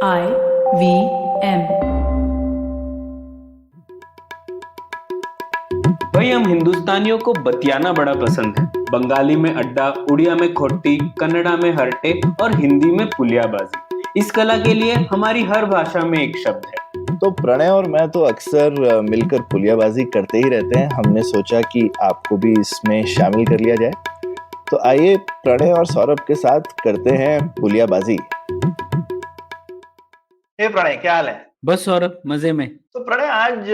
I V M. भाई हम हिंदुस्तानियों को बतियाना बड़ा पसंद है। बंगाली में अड्डा, उड़िया में खोटी, कन्नड़ा में हरटे और हिंदी में पुलियाबाजी। इस कला के लिए हमारी हर भाषा में एक शब्द है। तो प्रणय और मैं तो अक्सर मिलकर पुलियाबाजी करते ही रहते हैं। हमने सोचा कि आपको भी इसमें शामिल कर लिया जाए। तो आइए प्रणय और सौरभ के साथ करते हैं पुलियाबाजी। हे प्रणय, क्या हाल है? बस सौरभ, मजे में। तो प्रणय, आज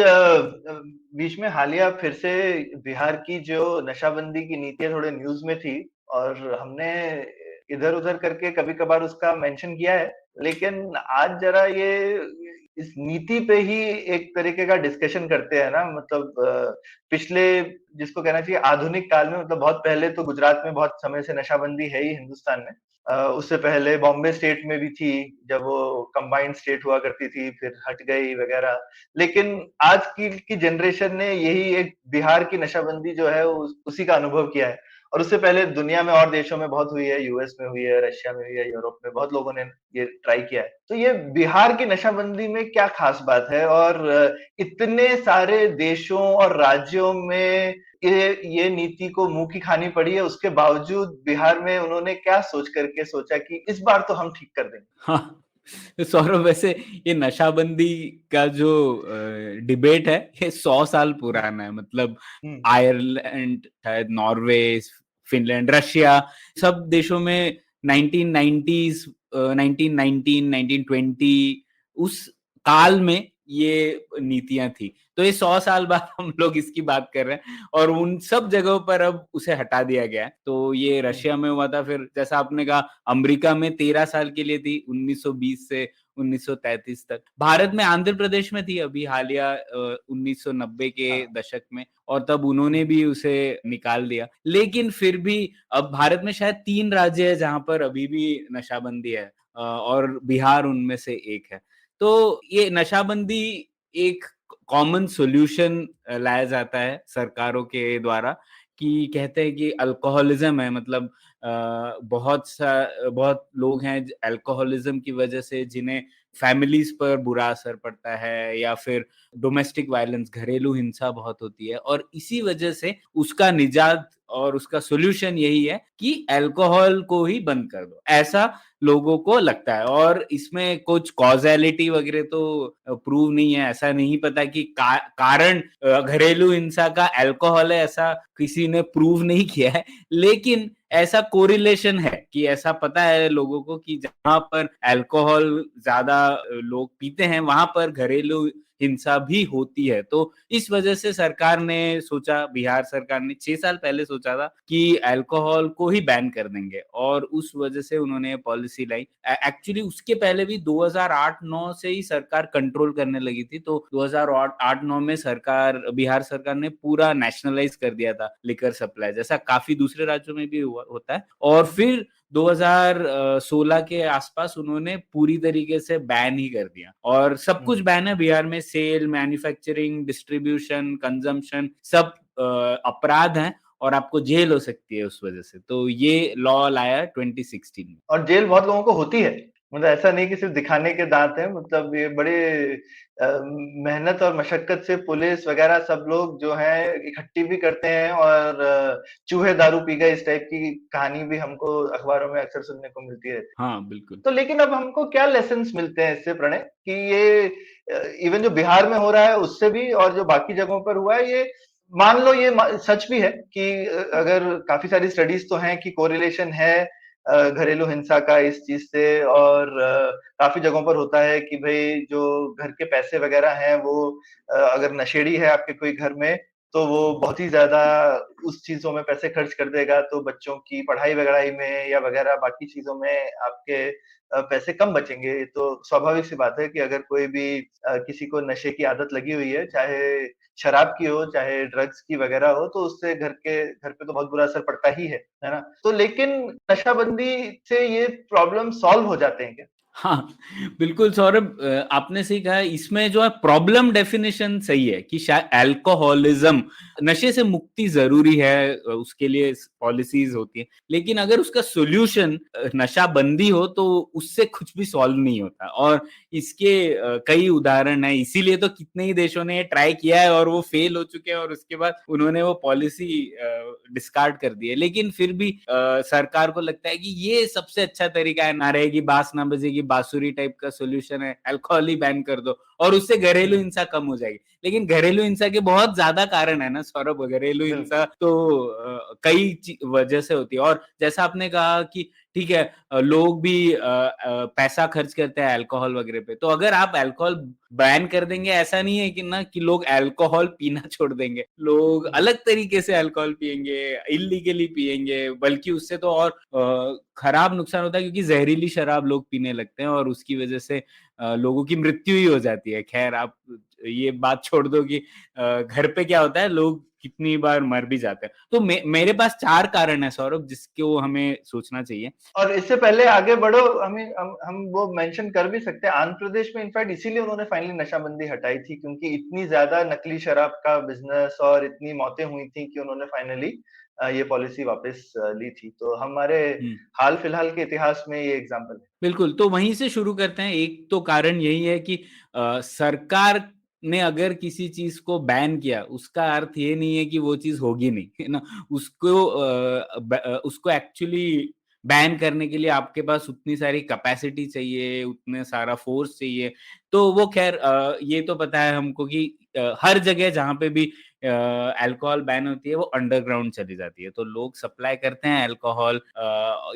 बीच में हालिया फिर से बिहार की जो नशाबंदी की नीतियां थोड़े न्यूज में थी, और हमने इधर उधर करके कभी कभार उसका मेंशन किया है। लेकिन आज जरा ये इस नीति पे ही एक तरीके का डिस्कशन करते हैं ना। मतलब पिछले, जिसको कहना चाहिए आधुनिक काल में, मतलब बहुत पहले तो गुजरात में बहुत समय से नशाबंदी है ही हिंदुस्तान में। उससे पहले बॉम्बे स्टेट में भी थी, जब वो कंबाइंड स्टेट हुआ करती थी, फिर हट गई वगैरह। लेकिन आज की जनरेशन ने यही एक बिहार की नशाबंदी जो है उसी का अनुभव किया है। और उससे पहले दुनिया में और देशों में बहुत हुई है, यूएस में हुई है, रशिया में हुई है, यूरोप में बहुत लोगों ने ये ट्राई किया है। तो ये बिहार की नशाबंदी में क्या खास बात है, और इतने सारे देशों और राज्यों में ये नीति को मुंह की खानी पड़ी है, उसके बावजूद बिहार में उन्होंने क्या सोच करके सोचा कि इस बार तो हम ठीक कर देंगे। हाँ, तो सौरभ, वैसे ये नशाबंदी का जो डिबेट है, ये 100 साल पुराना है। मतलब हम्म। आयरलैंड, शायद नॉर्वे, फिनलैंड, रशिया, सब देशों में 1990s, 1919, 1920 उस काल में ये नीतियां थी। तो ये 100 साल बाद हम लोग इसकी बात कर रहे हैं, और उन सब जगहों पर अब उसे हटा दिया गया है। तो ये रशिया में हुआ था, फिर जैसा आपने कहा अमेरिका में 13 साल के लिए थी, 1920 से 1933 तक। भारत में आंध्र प्रदेश में थी अभी हालिया 1990 के हाँ। दशक में, और तब उन्होंने भी उसे निकाल दिया। लेकिन फिर भी अब भारत में शायद 3 राज्य है जहां पर अभी भी नशाबंदी है, और बिहार उनमें से एक है। तो ये नशाबंदी एक कॉमन सॉल्यूशन लाया जाता है सरकारों के द्वारा, कि कहते हैं कि अल्कोहलिज्म है। मतलब बहुत लोग हैं अल्कोहलिज्म की वजह से जिन्हें फैमिलीज पर बुरा असर पड़ता है, या फिर डोमेस्टिक वायलेंस, घरेलू हिंसा बहुत होती है, और इसी वजह से उसका निजात और उसका सॉल्यूशन यही है कि अल्कोहल को ही बंद कर दो, ऐसा लोगों को लगता है। और इसमें कुछ कॉजेलिटी वगैरह तो प्रूव नहीं है, ऐसा नहीं पता कि कारण घरेलू हिंसा का अल्कोहल है, ऐसा किसी ने प्रूव नहीं किया है। लेकिन ऐसा कोरिलेशन है कि ऐसा पता है लोगों को कि जहां पर अल्कोहल ज्यादा लोग पीते हैं, वहां पर घरेलू हिंसा भी होती है। तो इस वजह से सरकार ने सोचा, बिहार सरकार ने 6 साल पहले सोचा था कि अल्कोहल को ही बैन कर देंगे, और उस वजह से उन्होंने पॉलिसी लाई। एक्चुअली उसके पहले भी 2008-9 से ही सरकार कंट्रोल करने लगी थी। तो 2008-9 में बिहार सरकार ने पूरा नेशनलाइज कर दिया था लिकर सप्लाई, जैसा काफी दूसरे राज्यों में भी होता है। और फिर 2016 के आसपास उन्होंने पूरी तरीके से बैन ही कर दिया, और सब कुछ बैन है बिहार में। सेल, मैन्युफैक्चरिंग, डिस्ट्रीब्यूशन, कंजम्पशन, सब अपराध हैं, और आपको जेल हो सकती है उस वजह से। तो ये लॉ लाया 2016 में। और जेल बहुत लोगों को होती है। मतलब ऐसा नहीं कि सिर्फ दिखाने के दांत हैं। मतलब ये बड़े मेहनत और मशक्कत से पुलिस वगैरह सब लोग जो है इकट्ठी भी करते हैं, और चूहे दारू पी गए, इस टाइप की कहानी भी हमको अखबारों में अक्सर सुनने को मिलती है। हाँ, बिल्कुल। तो लेकिन अब हमको क्या लेसन्स मिलते हैं इससे प्रणय, कि ये इवन जो बिहार में हो रहा है उससे भी, और जो बाकी जगहों पर हुआ है, ये मान लो ये सच भी है कि अगर काफी सारी स्टडीज तो हैं कि कोरिलेशन है घरेलू हिंसा का इस चीज से। और काफी जगहों पर होता है कि भाई जो घर के पैसे वगैरह हैं वो अगर नशेड़ी है आपके कोई घर में, तो वो बहुत ही ज्यादा उस चीजों में पैसे खर्च कर देगा, तो बच्चों की पढ़ाई वगढ़ाई में या वगैरह बाकी चीजों में आपके पैसे कम बचेंगे। तो स्वाभाविक सी बात है कि अगर कोई भी किसी को नशे की आदत लगी हुई है, चाहे शराब की हो चाहे ड्रग्स की वगैरह हो, तो उससे घर पे तो बहुत बुरा असर पड़ता ही है ना? तो लेकिन नशाबंदी से ये प्रॉब्लम सॉल्व हो जाते हैं क्या? हाँ, बिल्कुल सौरभ, आपने सही कहा। इसमें जो है प्रॉब्लम डेफिनिशन सही है कि शायद अल्कोहलिज्म, नशे से मुक्ति ज़रूरी है, उसके लिए पॉलिसीज़ होती हैं। लेकिन अगर उसका सॉल्यूशन नशाबंदी हो तो उससे कुछ भी सॉल्व नहीं होता, और इसके कई उदाहरण हैं। इसीलिए तो कितने ही देशों ने ये ट्राई किया है और वो फेल हो चुके हैं, और उसके बाद उन्होंने वो पॉलिसी डिस्कार्ड कर दी है। लेकिन फिर भी सरकार को लगता है कि ये सबसे अच्छा तरीका है, ना रहेगी बाँस ना बजेगी बाँसुरी टाइप का सॉल्यूशन है, अल्कोहल ही बैन कर दो और उससे घरेलू हिंसा कम हो जाएगी। लेकिन घरेलू हिंसा के बहुत ज़्यादा कारण है ना सौरभ, घरेलू हिंसा बिल्कुल। तो कई वजह से होती है। और जैसा आपने कहा कि ठीक है, लोग भी पैसा खर्च करते हैं अल्कोहल वगैरह पे, तो अगर आप अल्कोहल बैन कर देंगे, ऐसा नहीं है कि ना कि लोग अल्कोहल पीना छोड़ देंगे। लोग हुँ, अलग तरीके से अल्कोहल पिएँगे, इल्लीगली पिएँगे, बल्कि उससे तो और खराब नुकसान होता है, क्योंकि ज़हरीली शराब लोग पीने लगते हैं और उसकी वजह से लोगों की मृत्यु ही हो जाती है। ख़ैर, आप ये बात छोड़ दो कि घर पे क्या होता है, लोग कितनी बार मर भी जाते हैं। तो मेरे पास 4 कारण हैं सौरभ, जिसको हमें सोचना चाहिए। और इससे पहले आगे बढ़ो, हम वो मेंशन कर भी सकते हैं, आंध्र प्रदेश में इनफैक्ट इसीलिए उन्होंने फाइनली नशाबंदी हटाई थी, क्योंकि इतनी ज़्यादा नकली शराब का बिज़नेस और इतनी मौतें हुई थी कि उन्होंने फाइनली ये पॉलिसी वापस ली थी। तो हमारे हुँ। हाल-फिलहाल के इतिहास में ये एग्ज़ाम्पल है। बिल्कुल, तो वहीं से शुरू करते हैं। एक तो कारण यही है कि सरकार ने अगर किसी चीज़ को बैन किया, उसका अर्थ ये नहीं है कि वो चीज़ होगी नहीं, है ना? उसको एक्चुअली बैन करने के लिए आपके पास उतनी सारी कैपेसिटी चाहिए, उतने सारा फ़ोर्स चाहिए। तो वो ख़ैर ये तो पता है हमको कि हर जगह जहाँ पे भी अल्कोहल बैन होती है, वो अंडरग्राउंड चली जाती है। तो लोग सप्लाई करते हैं अल्कोहल,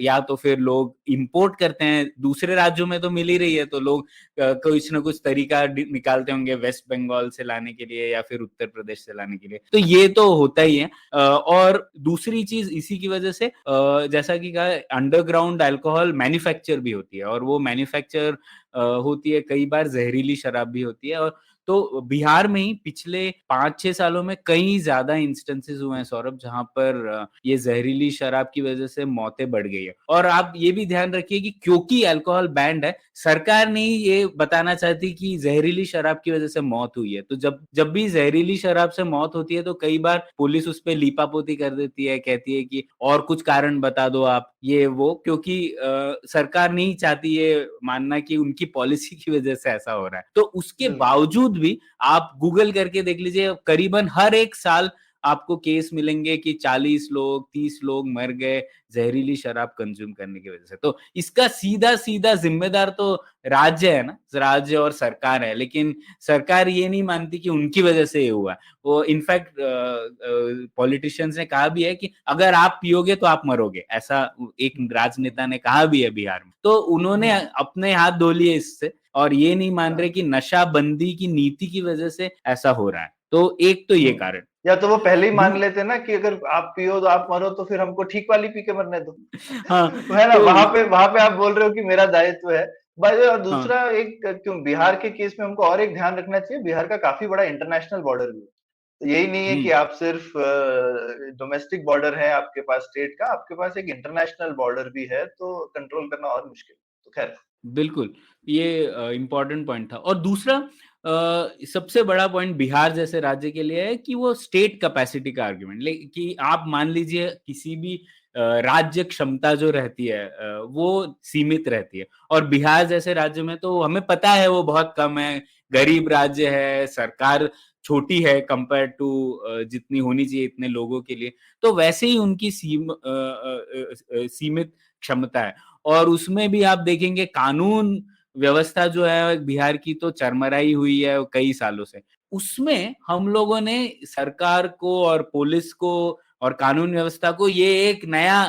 या तो फिर लोग इम्पोर्ट करते हैं, दूसरे राज्यों में तो मिल ही रही है, तो लोग कुछ ना कुछ तरीका निकालते होंगे वेस्ट बंगाल से लाने के लिए या फिर उत्तर प्रदेश से लाने के लिए। तो ये तो होता ही है। और दूसरी चीज इसी की वजह से, जैसा कि कहा, अंडरग्राउंड अल्कोहल मैन्युफैक्चर भी होती है, और वो मैन्युफैक्चर होती है, कई बार जहरीली शराब भी होती है। और तो बिहार में ही पिछले 5-6 सालों में कई ज़्यादा इंस्टेंसेस हुए हैं सौरभ, जहाँ पर ये ज़हरीली शराब की वज़ह से मौतें बढ़ गई है। और आप ये भी ध्यान रखिए कि क्योंकि अल्कोहल बैंड है, सरकार नहीं ये बताना चाहती कि ज़हरीली शराब की वज़ह से मौत हुई है। तो जब जब भी ज़हरीली शराब से मौत होती है, तो कई बार पुलिस उस पे लीपापोती कर देती है, कहती है कि और कुछ कारण बता दो आप, ये वो, क्योंकि सरकार नहीं चाहती ये मानना कि उनकी पॉलिसी की वज़ह से ऐसा हो रहा है। तो उसके बिल्कुल। बावजूद भी आप गूगल करके देख लीजिए, करीबन हर एक साल आपको केस मिलेंगे कि 40 लोग, 30 लोग मर गए ज़हरीली शराब कंज़्यूम करने की वज़ह से। तो इसका सीधा-सीधा ज़िम्मेदार तो राज्य है ना, राज्य और सरकार है। लेकिन सरकार ये नहीं मानती कि उनकी वज़ह से ये हुआ है। वो इनफैक्ट पॉलिटिशियंस ने कहा भी है कि अगर आप पियोगे तो आप मरोगे, ऐसा एक राजनेता ने कहा भी है बिहार में। तो उन्होंने हुँ, अपने हाथ धो लिए इससे, और ये नहीं मान रहे हाँ। कि नशाबंदी की नीति की वजह से ऐसा हो रहा है। तो एक तो ये हुँ। कारण। या तो वो पहले ही दू मान लेते ना कि अगर आप पियो तो आप मरो, तो फिर हमको ठीक वाली पी के मरने दो। हाँ, है ना? तो वहाँ पे आप बोल रहे हो कि मेरा दायित्व है। बाय द वे, और हाँ, दूसरा एक, क्यों बिहार के केस में हमको और एक ध्यान रखना चाहिए, बिहार का काफ़ी बड़ा इंटरनेशनल बॉर्डर भी है। तो यही नहीं है हुँ। कि आप सिर्फ़ डोमेस्टिक बॉर्डर है आपके पास स्टेट का, आपके पास एक इंटरनेशनल बॉर्डर भी है, तो कंट्रोल करना और मुश्किल है। तो ख़ैर। बिल्कुल, ये इम्पोर्टेंट पॉइंट था। और दूसरा सबसे बड़ा पॉइंट बिहार जैसे राज्य के लिए है कि वो स्टेट कैपेसिटी का आर्गुमेंट ले, कि आप मान लीजिए किसी भी राज्य क्षमता जो रहती है, वो सीमित रहती है, और बिहार जैसे राज्य में तो हमें पता है वो बहुत कम है, गरीब राज्य है, सरकार छोटी है कंपेयर टू जितनी होनी चाहिए इतने लोगों के लिए, तो वैसे ही उनकी सीमित क्षमता है। और उसमें भी आप देखेंगे कानून व्यवस्था जो है बिहार की तो चरमराई हुई है कई सालों से। उसमें हम लोगों ने सरकार को और पुलिस को और कानून व्यवस्था को ये एक नया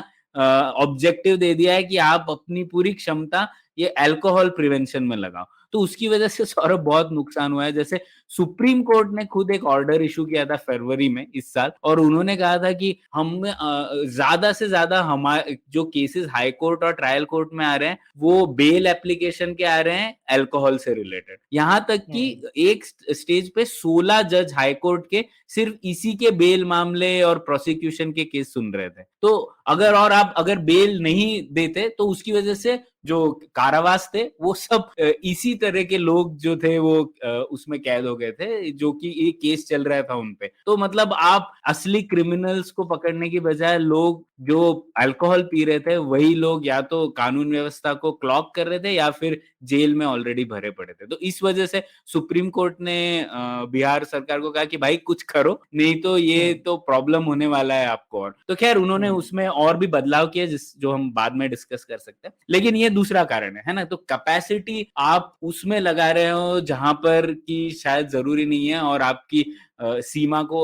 ऑब्जेक्टिव दे दिया है कि आप अपनी पूरी क्षमता ये अल्कोहल प्रिवेंशन में लगाओ। तो उसकी वजह से सौरभ बहुत नुकसान हुआ है। जैसे सुप्रीम कोर्ट ने खुद एक ऑर्डर इश्यू किया था फरवरी में इस साल, और उन्होंने कहा था कि हम ज़्यादा से ज़्यादा हमारे जो केसेस हाई कोर्ट और ट्रायल कोर्ट में आ रहे हैं, वो बेल एप्लीकेशन के आ रहे हैं अल्कोहल से रिलेटेड। यहाँ तक कि हुँ, एक स्टेज पे 16 जज हाई कोर्ट के सिर्फ इसी के बेल मामले और प्रोसिक्यूशन के केस सुन रहे थे। तो हुँ, अगर आप अगर बेल नहीं देते तो उसकी वजह से जो कारावास थे वो सब इसी तरह के लोग जो थे वो उसमें कैद हो गए थे, जो कि ये केस चल रहा था उनपे। तो मतलब आप असली क्रिमिनल्स को पकड़ने की बजाय लोग जो अल्कोहल पी रहे थे वही लोग या तो कानून व्यवस्था को क्लॉग कर रहे थे या फिर जेल में ऑलरेडी भरे पड़े थे। तो इस वजह से सुप्रीम कोर्ट ने बिहार सरकार को कहा कि भाई कुछ करो, नहीं तो ये तो प्रॉब्लम होने वाला है आपको। और तो खैर उन्होंने उसमें और भी बदलाव किए जो हम बाद में डिस्कस कर सकते हैं, लेकिन ये दूसरा कारण है ना। तो कैपेसिटी आप उसमें लगा रहे हो जहां पर कि शायद जरूरी नहीं है, और आपकी सीमा को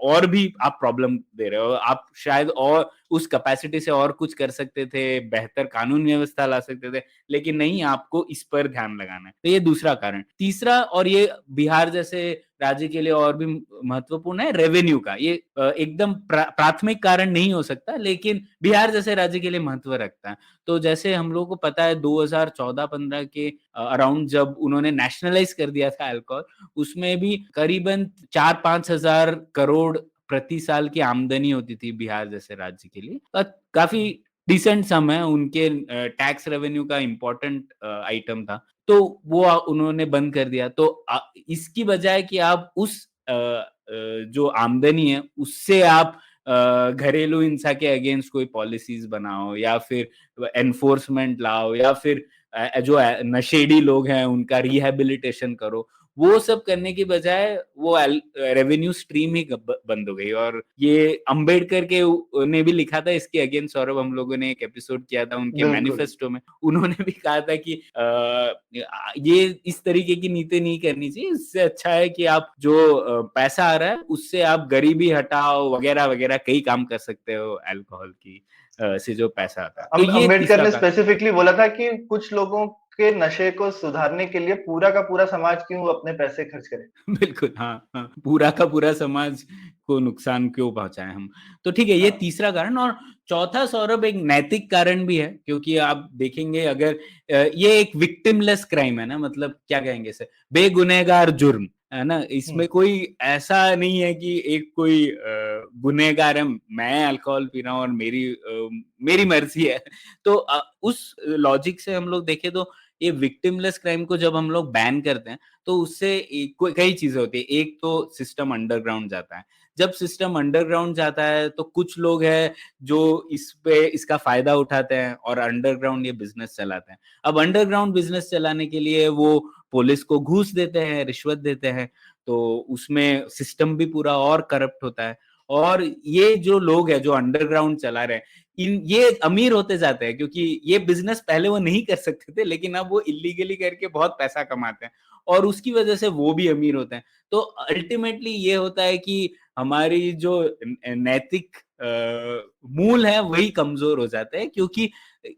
और भी आप प्रॉब्लम दे रहे हो। आप शायद और उस कैपेसिटी से और कुछ कर सकते थे, बेहतर कानून व्यवस्था ला सकते थे, लेकिन नहीं, आपको इस पर ध्यान लगाना है। तो ये दूसरा कारण। तीसरा, और ये बिहार जैसे राज्य के लिए और भी महत्वपूर्ण है, रेवेन्यू का। ये एकदम प्राथमिक कारण नहीं हो सकता, लेकिन बिहार जैसे राज्य के लिए महत्व रखता है। तो जैसे हम लोगों को पता है 2014-15 के अराउंड जब उन्होंने नेशनलाइज कर दिया था अल्कोहल, उसमें भी करीबन 4-5 हजार करोड़ प्रति साल की आमदनी होती थी बिहार जैसे राज्य के लिए। काफी डिसेंट सम है, उनके टैक्स रेवेन्यू का इम्पोर्टेंट आइटम था। तो वो उन्होंने बंद कर दिया। तो इसकी बजाय कि आप उस जो आमदनी है उससे आप घरेलू हिंसा के अगेंस्ट कोई पॉलिसीज बनाओ, या फिर एनफोर्समेंट लाओ, या फिर जो नशेड़ी लोग हैं उनका रिहेबिलिटेशन करो, वो सब करने की बजाय वो रेवेन्यू स्ट्रीम ही बंद हो गई। और ये अंबेडकर के ने भी लिखा था इसके अगेंस्ट, सौरभ, हम लोगों ने एक एपिसोड किया था उनके मैनिफेस्टो में। उन्होंने भी कहा था कि ये इस तरीके की नीति नहीं करनी चाहिए, इससे अच्छा है कि आप जो पैसा आ रहा है उससे आप गरीबी हटाओ वगैरह वगैरह, कई काम कर सकते हो अल्कोहल की से जो पैसा आता है। तो ये अंबेडकर तीसरा ने स्पेसिफिकली बोला था कि कुछ लोगों के नशे को सुधारने के लिए पूरा का पूरा समाज क्यों अपने पैसे खर्च करे। बिल्कुल, हाँ, हाँ, पूरा का पूरा समाज को नुकसान क्यों पहुंचाएं हम। तो ठीक है, ये हाँ। तीसरा कारण। और चौथा, सौरभ, एक नैतिक कारण भी है, क्योंकि आप देखेंगे अगर ये एक विक्टिमलेस क्राइम है ना, मतलब क्या कहेंगे इसे, बेगुनहगार जुर्म है ना। इसमें कोई ऐसा नहीं है कि एक कोई गुनहगार है, मैं अल्कोहल पी रहा हूँ और मेरी मर्जी है। तो उस लॉजिक से हम लोग देखें तो ये विक्टिमलेस क्राइम को जब हम लोग बैन करते हैं तो उससे कई चीजें होती है। एक तो सिस्टम अंडरग्राउंड जाता है। जब सिस्टम अंडरग्राउंड जाता है तो कुछ लोग हैं जो इसका फायदा उठाते हैं और अंडरग्राउंड ये बिजनेस चलाते हैं। अब अंडरग्राउंड बिजनेस चलाने के लिए वो पुलिस को घूस देते हैं, रिश्वत देते हैं, तो उसमें सिस्टम भी पूरा और करप्ट होता है। और ये जो लोग हैं जो अंडरग्राउंड चला रहे हैं, ये अमीर होते जाते हैं, क्योंकि ये बिजनेस पहले वो नहीं कर सकते थे, लेकिन अब वो इलीगली करके बहुत पैसा कमाते हैं, और उसकी वजह से वो भी अमीर होते हैं। तो अल्टीमेटली ये होता है कि हमारी जो नैतिक मूल है वही कमजोर हो जाते हैं, क्योंकि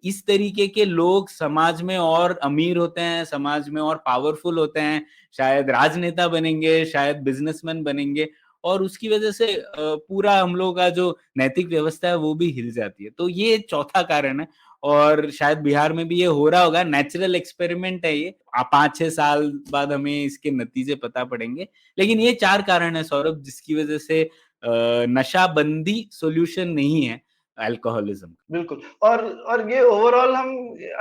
इस तरीके के लोग समाज में और अमीर होते हैं, समाज में और पावरफुल होते हैं, शायद राजनेता बनेंगे, शायद बिजनेसमैन बनेंगे, और उसकी वजह से पूरा हम लोगों का जो नैतिक व्यवस्था है वो भी हिल जाती है। तो ये चौथा कारण है, और शायद बिहार में भी ये हो रहा होगा। नेचुरल एक्सपेरिमेंट है ये, 5-6 साल बाद हमें इसके नतीजे पता पड़ेंगे। लेकिन ये 4 कारण है, सौरभ, जिसकी वजह से नशाबंदी सॉल्यूशन नहीं है अल्कोहलिज्म। बिल्कुल। और ये ओवरऑल हम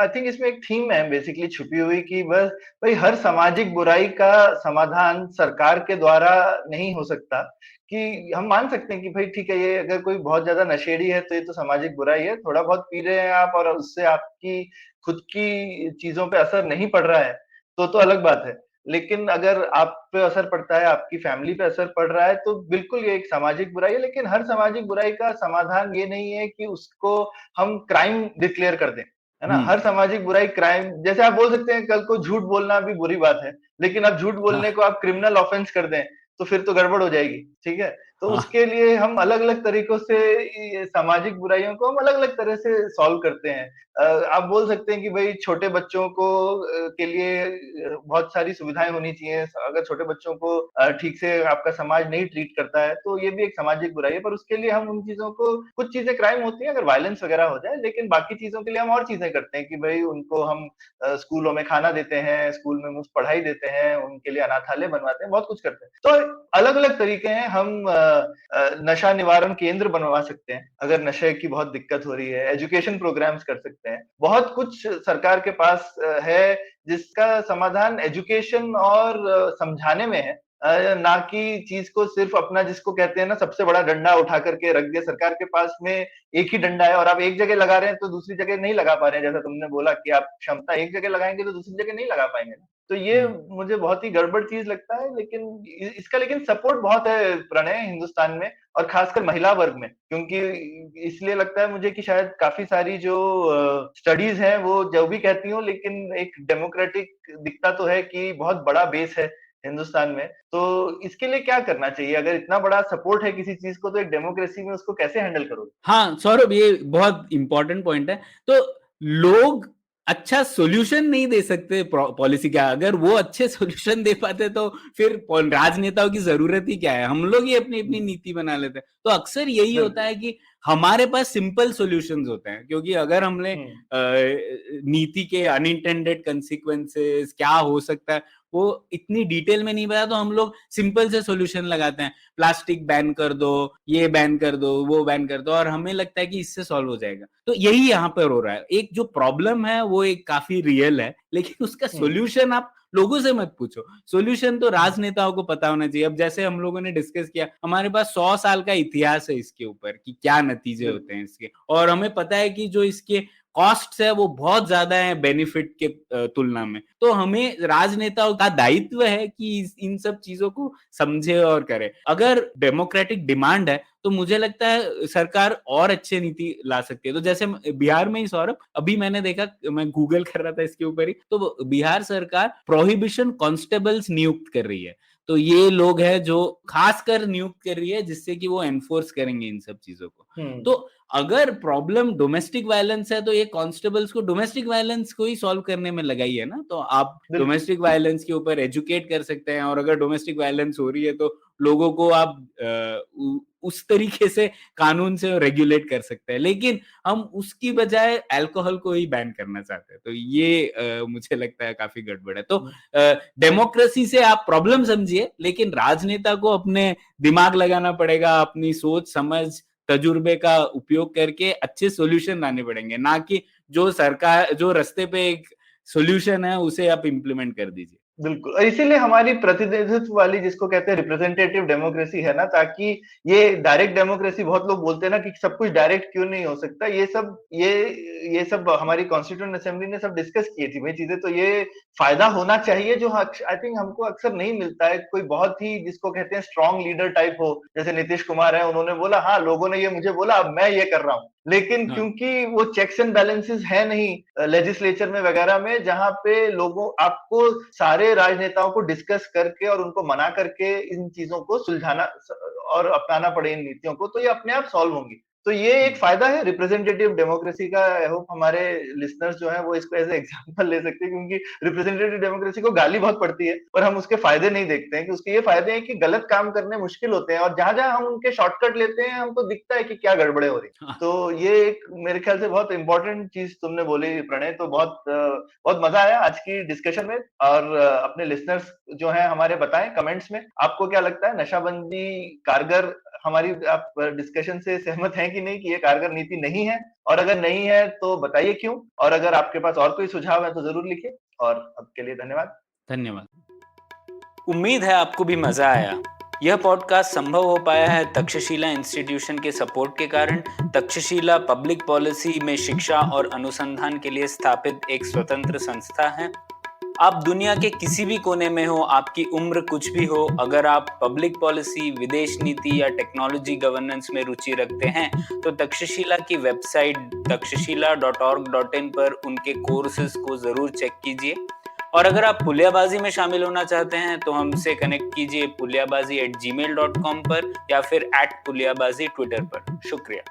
आई थिंक इसमें एक थीम है बेसिकली छुपी हुई कि बस भाई हर सामाजिक बुराई का समाधान सरकार के द्वारा नहीं हो सकता। कि हम मान सकते हैं कि भाई ठीक है, ये अगर कोई बहुत ज्यादा नशेड़ी है तो ये तो सामाजिक बुराई है, थोड़ा बहुत पी रहे हैं आप और उससे आपकी खुद की चीजों पे असर नहीं पड़ रहा है तो अलग बात है। लेकिन अगर आप पे असर पड़ता है, आपकी फैमिली पे असर पड़ रहा है, तो बिल्कुल ये एक सामाजिक बुराई है। लेकिन हर सामाजिक बुराई का समाधान ये नहीं है कि उसको हम क्राइम डिक्लेयर कर दें, है ना? हर सामाजिक बुराई क्राइम, जैसे आप बोल सकते हैं कल को झूठ बोलना भी बुरी बात है, लेकिन अब झूठ हाँ, बोलने को आप क्रिमिनल ऑफेंस कर दें, तो फिर तो गड़बड़ हो जाएगी, ठीक है? तो हाँ, उसके लिए हम अलग-अलग तरीकों से ये सामाजिक बुराइयों को हम अलग-अलग तरह से सॉल्व करते हैं। आप बोल सकते हैं कि भई छोटे बच्चों को के लिए बहुत सारी सुविधाएँ होनी चाहिए। अगर छोटे बच्चों को ठीक से आपका समाज नहीं ट्रीट करता है, तो ये भी एक सामाजिक बुराई है। पर उसके लिए हम उन चीज़ों को, कुछ चीज़ें क्राइम होती हैं अगर वायलेंस वगैरह हो जाए, लेकिन बाकी चीज़ों के लिए हम और चीज़ें करते हैं कि भई उनको हम स्कूलों में खाना देते हैं, स्कूल में मुफ्त पढ़ाई देते हैं, उनके लिए अनाथालय बनवाते हैं, बहुत कुछ करते हैं। तो अलग-अलग तरीके हैं हम नशा निवारण केंद्र बनवा सकते हैं अगर नशे की बहुत दिक्कत हो रही है, एजुकेशन प्रोग्राम्स कर सकते हैं। बहुत कुछ सरकार के पास है जिसका समाधान एजुकेशन और समझाने में है, ना कि चीज को सिर्फ अपना, जिसको कहते हैं ना, सबसे बड़ा डंडा उठा करके रख दिया। सरकार के पास में एक ही डंडा है और आप एक जगह लगा रहे हैं तो दूसरी जगह नहीं लगा पा रहे हैं। जैसा तुमने बोला कि आप क्षमता एक जगह लगाएंगे तो दूसरी जगह नहीं लगा पाएंगे। तो ये मुझे बहुत ही गड़बड़ चीज लगता है, लेकिन इसका लेकिन सपोर्ट बहुत है प्रणय हिंदुस्तान में, और खासकर महिला वर्ग में, क्योंकि इसलिए लगता है मुझे कि शायद काफी सारी जो स्टडीज हैं वो जो भी कहती हूँ, लेकिन एक डेमोक्रेटिक दिखता तो है कि बहुत बड़ा बेस है हिंदुस्तान में। तो इसके लिए क्या करना चाहिए? अगर इतना बड़ा सपोर्ट है किसी चीज को, तो एक डेमोक्रेसी में उसको कैसे हैंडल करोगे? हाँ सौरभ, ये बहुत इंपॉर्टेंट पॉइंट है। तो लोग अच्छा सॉल्यूशन नहीं दे सकते पॉलिसी का। अगर वो अच्छे सॉल्यूशन दे पाते तो फिर राजनेताओं की जरूरत ही क्या है, हम लोग ही अपनी अपनी नीति बना लेते हैं। तो अक्सर यही होता है कि हमारे पास सिंपल सॉल्यूशंस होते हैं, क्योंकि अगर हमने नीति के अनइंटेंडेड कंसिक्वेंसेस क्या हो सकता है वो इतनी डिटेल में नहीं पता, तो हम लोग सिंपल से सॉल्यूशन लगाते हैं, प्लास्टिक बैन कर दो, ये बैन कर दो, वो बैन कर दो, और हमें लगता है कि इससे सॉल्व हो जाएगा। तो यही यहाँ पर हो रहा है। एक जो प्रॉब्लम है वो एक काफी रियल है, लेकिन उसका सॉल्यूशन आप लोगों से मत पूछो, सॉल्यूशन तो राजनेताओं को पता होना चाहिए। अब जैसे हम लोगों ने डिस्कस किया, हमारे पास 100 साल का इतिहास है इसके ऊपर कि क्या नतीजे होते हैं इसके, और हमें पता है कि जो इसके कॉस्ट है वो बहुत ज्यादा है बेनिफिट के तुलना में। तो हमें राजनेताओं का दायित्व है कि इन सब चीजों को समझे और करे। अगर डेमोक्रेटिक डिमांड है तो मुझे लगता है सरकार और अच्छे नीति ला सकती है। तो जैसे बिहार में ही सौरभ, अभी मैंने देखा, मैं गूगल कर रहा था इसके ऊपर ही, तो बिहार सरकार प्रोहिबिशन कांस्टेबल्स नियुक्त कर रही है। तो ये लोग हैं जो खासकर नियुक्त कर रही है जिससे कि वो एनफोर्स करेंगे इन सब चीजों को। तो अगर प्रॉब्लम डोमेस्टिक वायलेंस है तो ये कांस्टेबल्स को डोमेस्टिक वायलेंस को ही सॉल्व करने में लगाई है ना। तो आप डोमेस्टिक वायलेंस के ऊपर एजुकेट कर सकते हैं, और अगर डोमेस्टिक वायलेंस हो रही है तो लोगों को आप उस तरीके से कानून से रेगुलेट कर सकते हैं। लेकिन हम उसकी बजाय अल्कोहल को ही बैन करना चाहते हैं, तो ये मुझे लगता है काफी गड़बड़ है। तो डेमोक्रेसी से आप प्रॉब्लम समझिए, लेकिन राजनेता को अपने दिमाग लगाना पड़ेगा, अपनी सोच समझ तजुर्बे का उपयोग करके अच्छे सॉल्यूशन लाने पड़ेंगे, ना कि जो सरकार जो रास्ते पे एक सॉल्यूशन है उसे आप इम्प्लीमेंट कर दीजिए। बिल्कुल, और इसीलिए हमारी प्रतिनिधित्व वाली, जिसको कहते हैं रिप्रेजेंटेटिव डेमोक्रेसी, है ना, ताकि ये डायरेक्ट डेमोक्रेसी, बहुत लोग बोलते हैं ना कि सब कुछ डायरेक्ट क्यों नहीं हो सकता, ये सब हमारी कॉन्स्टिट्यूएंट असेंबली ने सब डिस्कस की थी भाई चीजें। तो ये फायदा होना चाहिए जो आई थिंक हमको अक्सर नहीं मिलता है। कोई बहुत ही, जिसको कहते हैं स्ट्रॉन्ग लीडर टाइप हो, जैसे नीतीश कुमार है, उन्होंने बोला हाँ लोगों ने ये मुझे बोला, अब मैं ये कर रहा हूँ। लेकिन क्योंकि वो चेक्स एंड बैलेंसेस है नहीं लेजिस्लेचर में वगैरह में, जहां पे लोगों, आपको सारे राजनेताओं को डिस्कस करके और उनको मना करके इन चीजों को सुलझाना और अपनाना पड़े इन नीतियों को, तो ये अपने आप सॉल्व होंगी। तो ये एक फायदा है रिप्रेजेंटेटिव डेमोक्रेसी का। आई होप हमारे लिसनर्स जो हैं वो इसको एज एग्जांपल ले सकते हैं, क्योंकि रिप्रेजेंटेटिव डेमोक्रेसी को गाली बहुत पड़ती है पर हम उसके फायदे नहीं देखते हैं, कि उसके ये फायदे हैं कि गलत काम करने मुश्किल होते हैं, और जहां जहां हम उनके शॉर्टकट लेते हैं हमको दिखता है कि क्या गड़बड़े हो रही। तो ये एक मेरे ख्याल से बहुत इंपॉर्टेंट चीज तुमने बोली प्रणय। तो बहुत बहुत मजा आया आज की डिस्कशन में। और अपने लिसनर्स जो हैं हमारे बताएं कमेंट्स में आपको क्या लगता है, नशाबंदी कारगर, हमारी आप डिस्कशन से सहमत हैं कि नहीं, कि ये कारगर नीति नहीं है, और अगर नहीं है तो बताइए क्यों, और अगर आपके पास और कोई सुझाव है तो जरूर लिखिए। और अब के लिए धन्यवाद। उम्मीद है आपको भी मजा आया। यह पॉडकास्ट संभव हो पाया है तक्षशिला इंस्टीट्यूशन के सपोर्ट के कारण। तक्षशिला पब्लिक पॉलिसी में शिक्षा और अनुसंधान के लिए स्थापित एक स्वतंत्र संस्था है। आप दुनिया के किसी भी कोने में हो, आपकी उम्र कुछ भी हो, अगर आप पब्लिक पॉलिसी, विदेश नीति या टेक्नोलॉजी गवर्नेंस में रुचि रखते हैं तो तक्षशिला की वेबसाइट takshashila.org.in पर उनके कोर्सेज को जरूर चेक कीजिए। और अगर आप पुलियाबाजी में शामिल होना चाहते हैं तो हमसे कनेक्ट कीजिए puliyabazi@gmail.com पर, या फिर @puliyabazi ट्विटर पर। शुक्रिया।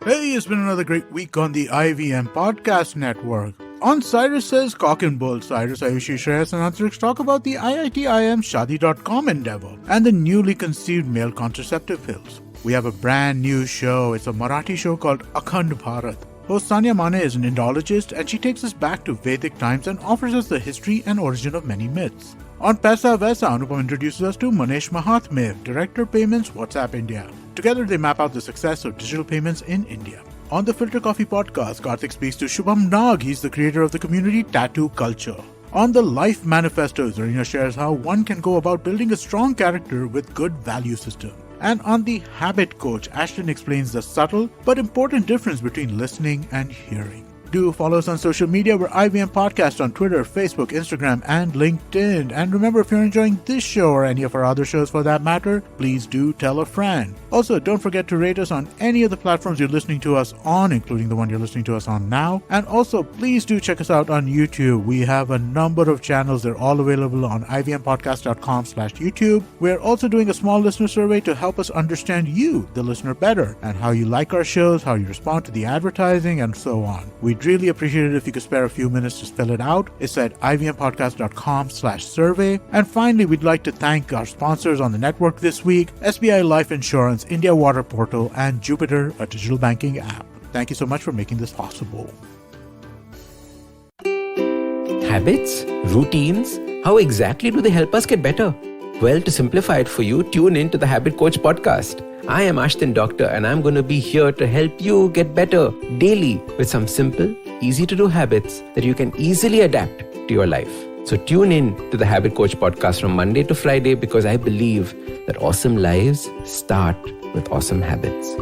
Hey, it's been another great week on the IVM Podcast Network. On Cyrus's Cock and Bull, Cyrus, Ayushi, Shreyas and Antrix talk about the IITIM Shadi.com endeavor and the newly conceived male contraceptive pills. We have a brand new show. It's a Marathi show called Akhand Bharat. Host Sanya Mane is an Indologist and she takes us back to Vedic times and offers us the history and origin of many myths. On Paisa Vaisa, Anupam introduces us to Manish Mahatmev, Director Payments, WhatsApp India. Together, they map out the success of digital payments in India. On the Filter Coffee podcast, Karthik speaks to Shubham Nag. He's the creator of the community Tattoo Culture. On the Life Manifesto, Zarina shares how one can go about building a strong character with good value system. And on the Habit Coach, Ashton explains the subtle but important difference between listening and hearing. Do follow us on social media. We're IVM Podcast on Twitter, Facebook, Instagram, and LinkedIn. And remember, if you're enjoying this show or any of our other shows for that matter, please do tell a friend. Also, don't forget to rate us on any of the platforms you're listening to us on, including the one you're listening to us on now. And also, please do check us out on YouTube. We have a number of channels. They're all available on ivmpodcast.com/YouTube. We're also doing a small listener survey to help us understand you, the listener, better, and how you like our shows, how you respond to the advertising, and so on. We'd really appreciate it if you could spare a few minutes to fill it out. It's at ivmpodcast.com/survey. And finally, we'd like to thank our sponsors on the network this week, SBI Life Insurance, India Water Portal, and Jupiter, a digital banking app. Thank you so much for making this possible. Habits? Routines? How exactly do they help us get better? Well, to simplify it for you, tune in to the Habit Coach podcast. I am Ashton Doctor, and I'm going to be here to help you get better daily with some simple, easy to do habits that you can easily adapt to your life. So tune in to the Habit Coach podcast from Monday to Friday, because I believe that awesome lives start with awesome habits.